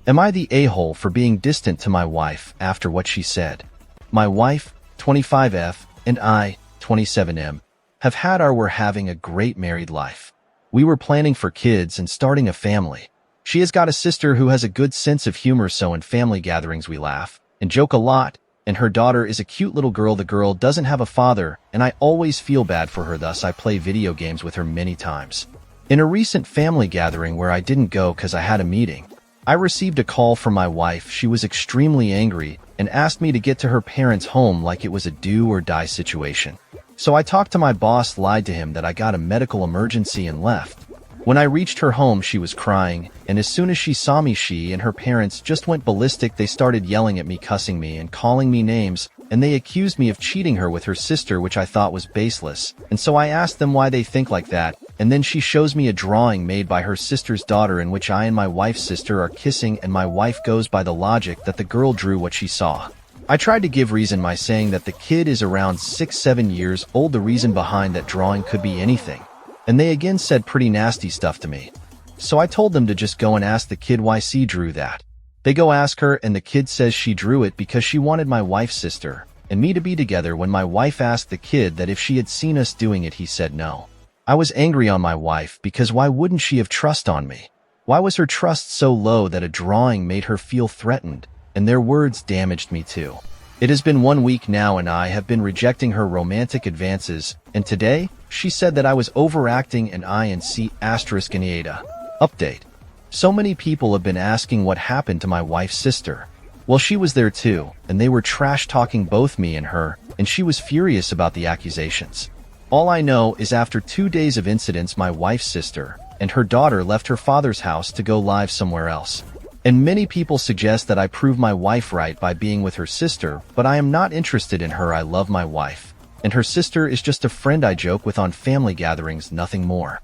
Am I the a-hole for being distant to my wife after what she said? My wife, 25F, and I, 27M, have had we're having a great married life. We were planning for kids and starting a family. She has got a sister who has a good sense of humor, so in family gatherings we laugh and joke a lot, and her daughter is a cute little girl. The girl doesn't have a father, and I always feel bad for her, thus I play video games with her many times. In a recent family gathering where I didn't go because I had a meeting, I received a call from my wife. She was extremely angry and asked me to get to her parents' home like it was a do or die situation. So I talked to my boss, lied to him that I got a medical emergency, and left. When I reached her home, she was crying, and as soon as she saw me, she and her parents just went ballistic. They started yelling at me, cussing me, and calling me names, and they accused me of cheating her with her sister, which I thought was baseless. And so I asked them why they think like that, and then she shows me a drawing made by her sister's daughter in which I and my wife's sister are kissing, and my wife goes by the logic that the girl drew what she saw. I tried to give reason by saying that the kid is around 6-7 years old. The reason behind that drawing could be anything. And they again said pretty nasty stuff to me. So I told them to just go and ask the kid why she drew that. They go ask her, and the kid says she drew it because she wanted my wife's sister and me to be together. When my wife asked the kid that if she had seen us doing it, he said no. I was angry on my wife because why wouldn't she have trust on me? Why was her trust so low that a drawing made her feel threatened? And their words damaged me too. It has been 1 week now, and I have been rejecting her romantic advances, and today, she said that I was overacting, and I and C asterisk in AITAH. Update. So many people have been asking what happened to my wife's sister. Well, she was there too, and they were trash-talking both me and her, and she was furious about the accusations. All I know is after 2 days of incidents, my wife's sister and her daughter left her father's house to go live somewhere else. And many people suggest that I prove my wife right by being with her sister, but I am not interested in her. I love my wife, and her sister is just a friend I joke with on family gatherings, nothing more.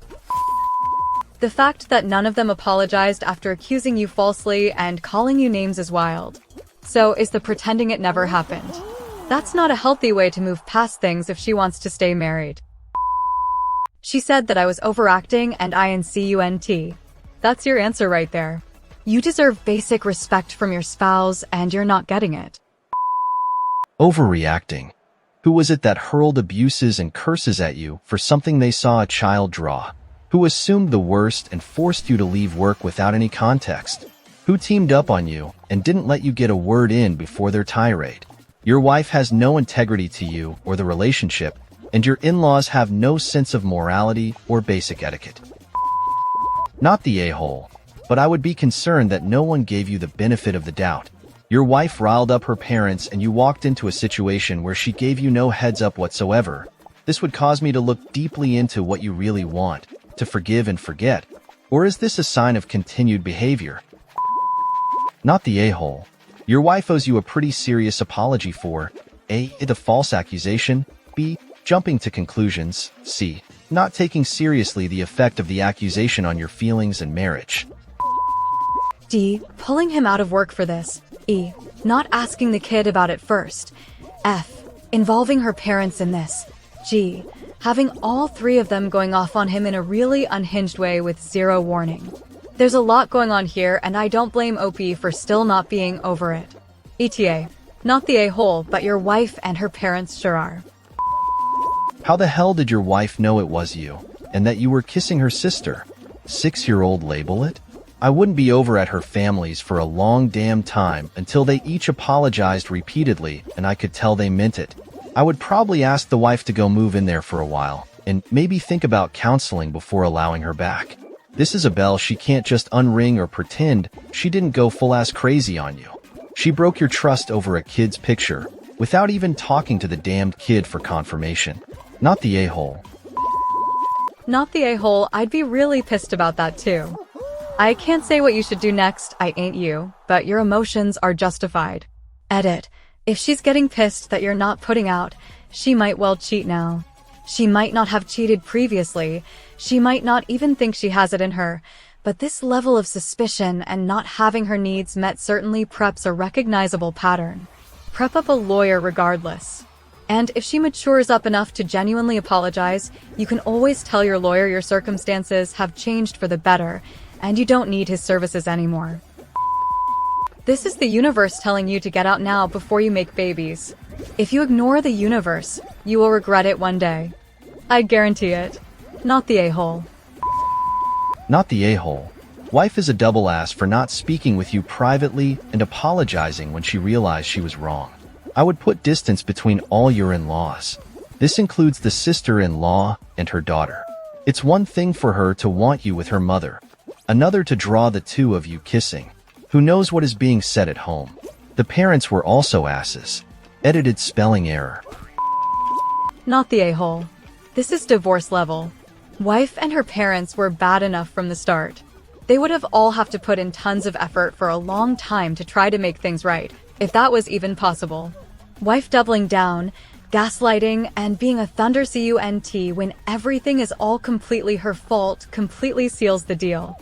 The fact that none of them apologized after accusing you falsely and calling you names is wild. So is the pretending it never happened. That's not a healthy way to move past things if she wants to stay married. She said that I was overacting, and I incunt. That's your answer right there. You deserve basic respect from your spouse, and you're not getting it. Overreacting. Who was it that hurled abuses and curses at you for something they saw a child draw? Who assumed the worst and forced you to leave work without any context? Who teamed up on you and didn't let you get a word in before their tirade? Your wife has no integrity to you or the relationship, and your in-laws have no sense of morality or basic etiquette. Not the a-hole, but I would be concerned that no one gave you the benefit of the doubt. Your wife riled up her parents, and you walked into a situation where she gave you no heads up whatsoever. This would cause me to look deeply into what you really want, to forgive and forget. Or is this a sign of continued behavior? Not the a-hole. Your wife owes you a pretty serious apology for A. The false accusation, B. Jumping to conclusions, C. Not taking seriously the effect of the accusation on your feelings and marriage. D. Pulling him out of work for this. E. Not asking the kid about it first. F. Involving her parents in this. G. Having all three of them going off on him in a really unhinged way with zero warning. There's a lot going on here, and I don't blame OP for still not being over it. ETA. Not the a-hole, but your wife and her parents sure are. How the hell did your wife know it was you, and that you were kissing her sister? 6-year-old label it? I wouldn't be over at her family's for a long damn time until they each apologized repeatedly and I could tell they meant it. I would probably ask the wife to go move in there for a while and maybe think about counseling before allowing her back. This is a bell she can't just unring or pretend she didn't go full-ass crazy on you. She broke your trust over a kid's picture without even talking to the damned kid for confirmation. Not the a-hole. Not the a-hole. I'd be really pissed about that too. I can't say what you should do next, I ain't you, but your emotions are justified. Edit. If she's getting pissed that you're not putting out, she might well cheat now. She might not have cheated previously. She might not even think she has it in her. But this level of suspicion and not having her needs met certainly preps a recognizable pattern. Prep up a lawyer regardless. And if she matures up enough to genuinely apologize, you can always tell your lawyer your circumstances have changed for the better, and you don't need his services anymore. This is the universe telling you to get out now before you make babies. If you ignore the universe, you will regret it one day. I guarantee it. Not the a-hole. Not the a-hole. Wife is a double ass for not speaking with you privately and apologizing when she realized she was wrong. I would put distance between all your in-laws. This includes the sister-in-law and her daughter. It's one thing for her to want you with her mother, another to draw the two of you kissing. Who knows what is being said at home? The parents were also asses. Edited spelling error. Not the a-hole. This is divorce level. Wife and her parents were bad enough from the start. They would have all have to put in tons of effort for a long time to try to make things right, if that was even possible. Wife doubling down, gaslighting, and being a thunder cunt when everything is all completely her fault completely seals the deal.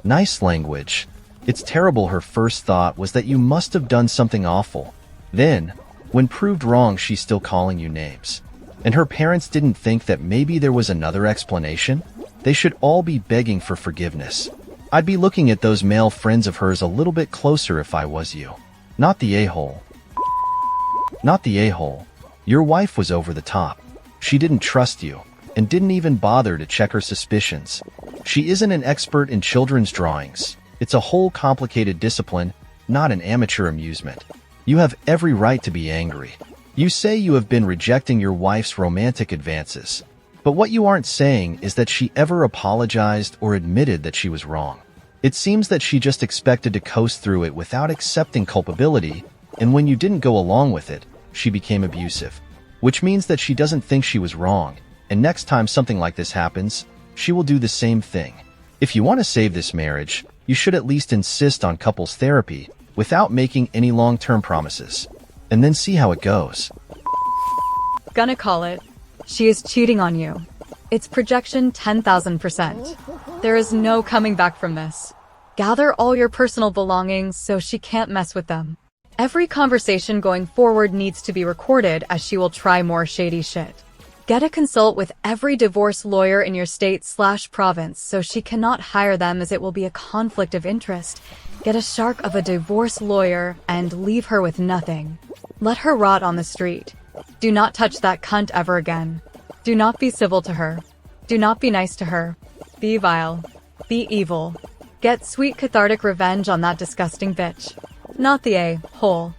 Nice language. It's terrible her first thought was that you must have done something awful. Then, when proved wrong, she's still calling you names. And her parents didn't think that maybe there was another explanation? They should all be begging for forgiveness. I'd be looking at those male friends of hers a little bit closer if I was you. Not the a-hole. Not the a-hole. Your wife was over the top. She didn't trust you, and didn't even bother to check her suspicions. She isn't an expert in children's drawings. It's a whole complicated discipline, not an amateur amusement. You have every right to be angry. You say you have been rejecting your wife's romantic advances. But what you aren't saying is that she ever apologized or admitted that she was wrong. It seems that she just expected to coast through it without accepting culpability, and when you didn't go along with it, she became abusive. Which means that she doesn't think she was wrong, and next time something like this happens, she will do the same thing. If you want to save this marriage, you should at least insist on couples therapy without making any long-term promises, and then see how it goes. Gonna call it. She is cheating on you. It's projection 10,000%. There is no coming back from this. Gather all your personal belongings so she can't mess with them. Every conversation going forward needs to be recorded as she will try more shady shit. Get a consult with every divorce lawyer in your state/province so she cannot hire them as it will be a conflict of interest. Get a shark of a divorce lawyer and leave her with nothing. Let her rot on the street. Do not touch that cunt ever again. Do not be civil to her. Do not be nice to her. Be vile. Be evil. Get sweet cathartic revenge on that disgusting bitch. Not the a-hole.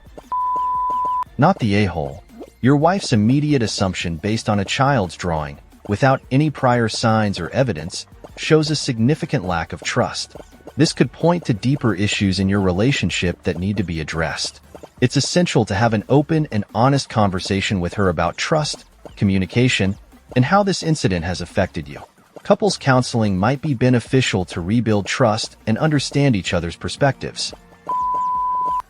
Not the a-hole. Your wife's immediate assumption based on a child's drawing, without any prior signs or evidence, shows a significant lack of trust. This could point to deeper issues in your relationship that need to be addressed. It's essential to have an open and honest conversation with her about trust, communication, and how this incident has affected you. Couples counseling might be beneficial to rebuild trust and understand each other's perspectives.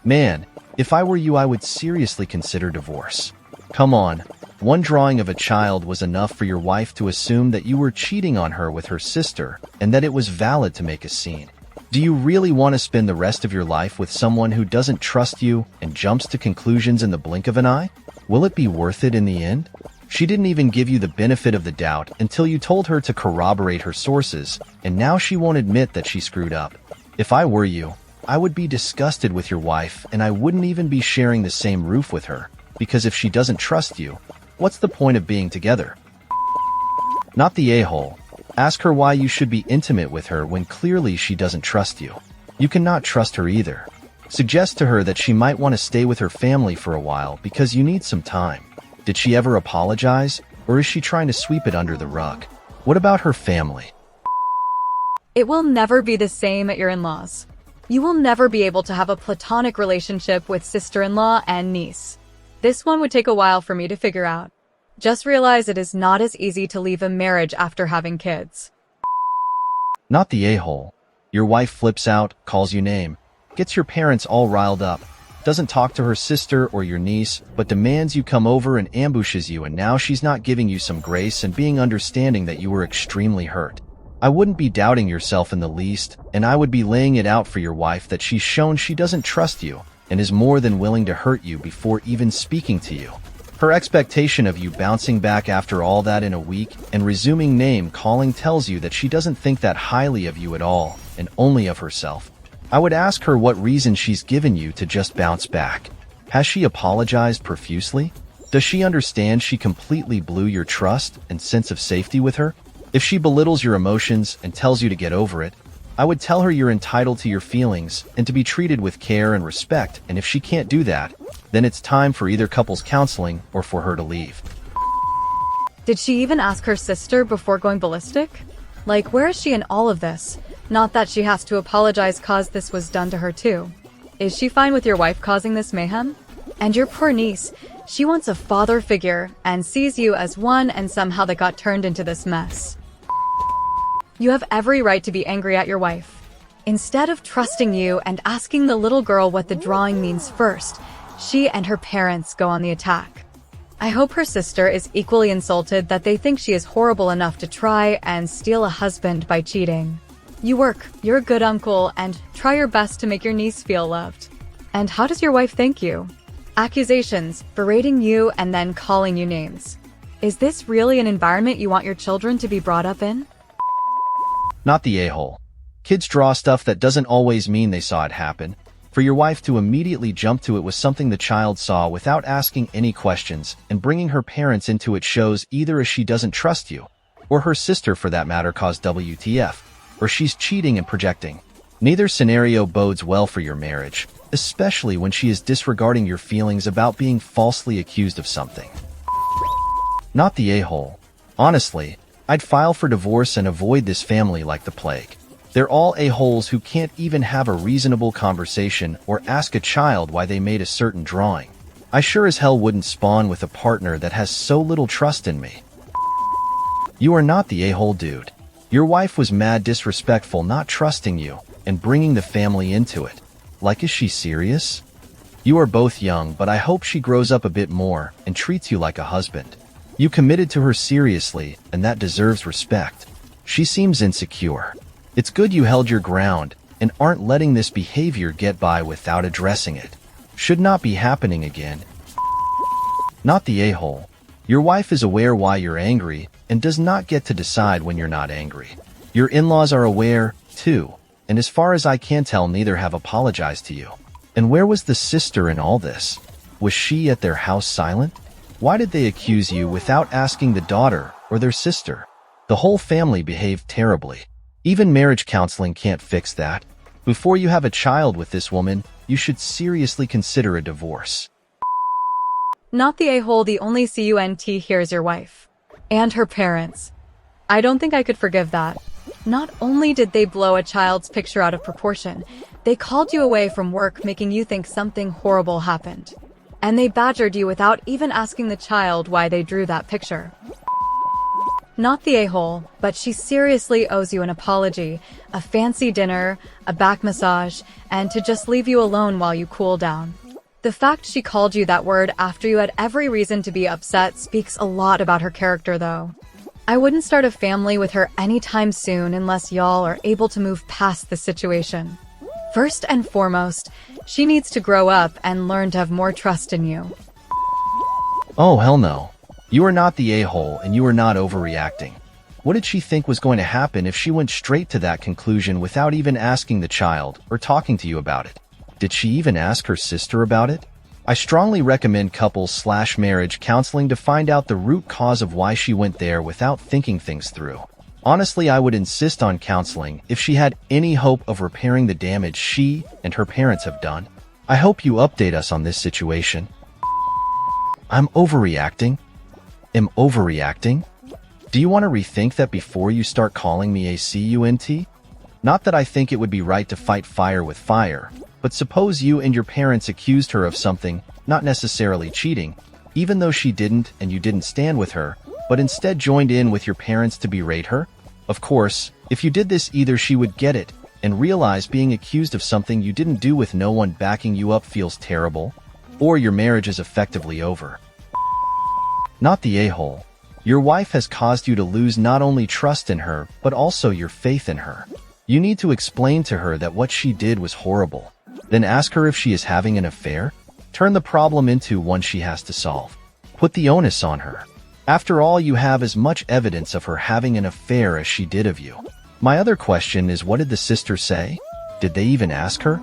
Man, if I were you, I would seriously consider divorce. Come on, one drawing of a child was enough for your wife to assume that you were cheating on her with her sister and that it was valid to make a scene. Do you really want to spend the rest of your life with someone who doesn't trust you and jumps to conclusions in the blink of an eye? Will it be worth it in the end? She didn't even give you the benefit of the doubt until you told her to corroborate her sources, and now she won't admit that she screwed up. If I were you, I would be disgusted with your wife and I wouldn't even be sharing the same roof with her, because if she doesn't trust you, what's the point of being together? Not the a-hole. Ask her why you should be intimate with her when clearly she doesn't trust you. You cannot trust her either. Suggest to her that she might want to stay with her family for a while because you need some time. Did she ever apologize, or is she trying to sweep it under the rug? What about her family? It will never be the same at your in-laws. You will never be able to have a platonic relationship with sister-in-law and niece. This one would take a while for me to figure out. Just realize it is not as easy to leave a marriage after having kids. Not the a-hole. Your wife flips out, calls you name, gets your parents all riled up, doesn't talk to her sister or your niece, but demands you come over and ambushes you, and now she's not giving you some grace and being understanding that you were extremely hurt. I wouldn't be doubting yourself in the least, and I would be laying it out for your wife that she's shown she doesn't trust you and is more than willing to hurt you before even speaking to you. Her expectation of you bouncing back after all that in a week and resuming name calling tells you that she doesn't think that highly of you at all, and only of herself. I would ask her what reason she's given you to just bounce back. Has she apologized profusely? Does she understand she completely blew your trust and sense of safety with her? If she belittles your emotions and tells you to get over it, I would tell her you're entitled to your feelings and to be treated with care and respect, and if she can't do that, then it's time for either couples counseling or for her to leave. Did she even ask her sister before going ballistic? Like, where is she in all of this? Not that she has to apologize cause this was done to her too. Is she fine with your wife causing this mayhem? And your poor niece, she wants a father figure and sees you as one, and somehow they got turned into this mess. You have every right to be angry at your wife. Instead of trusting you and asking the little girl what the drawing means first, she and her parents go on the attack. I hope her sister is equally insulted that they think she is horrible enough to try and steal a husband by cheating. You work, you're a good uncle, and try your best to make your niece feel loved. And how does your wife thank you? Accusations, berating you, and then calling you names. Is this really an environment you want your children to be brought up in? Not the a-hole. Kids draw stuff that doesn't always mean they saw it happen. For your wife to immediately jump to it was something the child saw without asking any questions, and bringing her parents into it shows either she doesn't trust you, or her sister for that matter caused WTF, or she's cheating and projecting. Neither scenario bodes well for your marriage, especially when she is disregarding your feelings about being falsely accused of something. Not the a-hole. Honestly, I'd file for divorce and avoid this family like the plague. They're all a-holes who can't even have a reasonable conversation or ask a child why they made a certain drawing. I sure as hell wouldn't spawn with a partner that has so little trust in me. You are not the a-hole dude. Your wife was mad disrespectful not trusting you and bringing the family into it. Like, is she serious? You are both young, but I hope she grows up a bit more and treats you like a husband. You committed to her seriously, and that deserves respect. She seems insecure. It's good you held your ground and aren't letting this behavior get by without addressing it. Should not be happening again. Not the a-hole. Your wife is aware why you're angry and does not get to decide when you're not angry. Your in-laws are aware, too, and as far as I can tell, neither have apologized to you. And where was the sister in all this? Was she at their house silent? Why did they accuse you without asking the daughter or their sister? The whole family behaved terribly. Even marriage counseling can't fix that. Before you have a child with this woman, you should seriously consider a divorce. Not the a-hole. The only cunt here is your wife. And her parents. I don't think I could forgive that. Not only did they blow a child's picture out of proportion, they called you away from work, making you think something horrible happened. And they badgered you without even asking the child why they drew that picture. Not the a-hole, but she seriously owes you an apology, a fancy dinner, a back massage, and to just leave you alone while you cool down. The fact she called you that word after you had every reason to be upset speaks a lot about her character, though. I wouldn't start a family with her anytime soon unless y'all are able to move past the situation. First and foremost, she needs to grow up and learn to have more trust in you. Oh, hell no. You are not the a-hole, and you are not overreacting. What did she think was going to happen if she went straight to that conclusion without even asking the child or talking to you about it? Did she even ask her sister about it? I strongly recommend couples/marriage counseling to find out the root cause of why she went there without thinking things through. Honestly, I would insist on counseling if she had any hope of repairing the damage she and her parents have done. I hope you update us on this situation. I'm overreacting? Am overreacting? Do you want to rethink that before you start calling me a cunt? Not that I think it would be right to fight fire with fire, but suppose you and your parents accused her of something, not necessarily cheating, even though she didn't and you didn't stand with her, but instead joined in with your parents to berate her? Of course, if you did this, either she would get it and realize being accused of something you didn't do with no one backing you up feels terrible, or your marriage is effectively over. Not the a-hole. Your wife has caused you to lose not only trust in her, but also your faith in her. You need to explain to her that what she did was horrible. Then ask her if she is having an affair. Turn the problem into one she has to solve. Put the onus on her. After all, you have as much evidence of her having an affair as she did of you. My other question is, what did the sister say? Did they even ask her?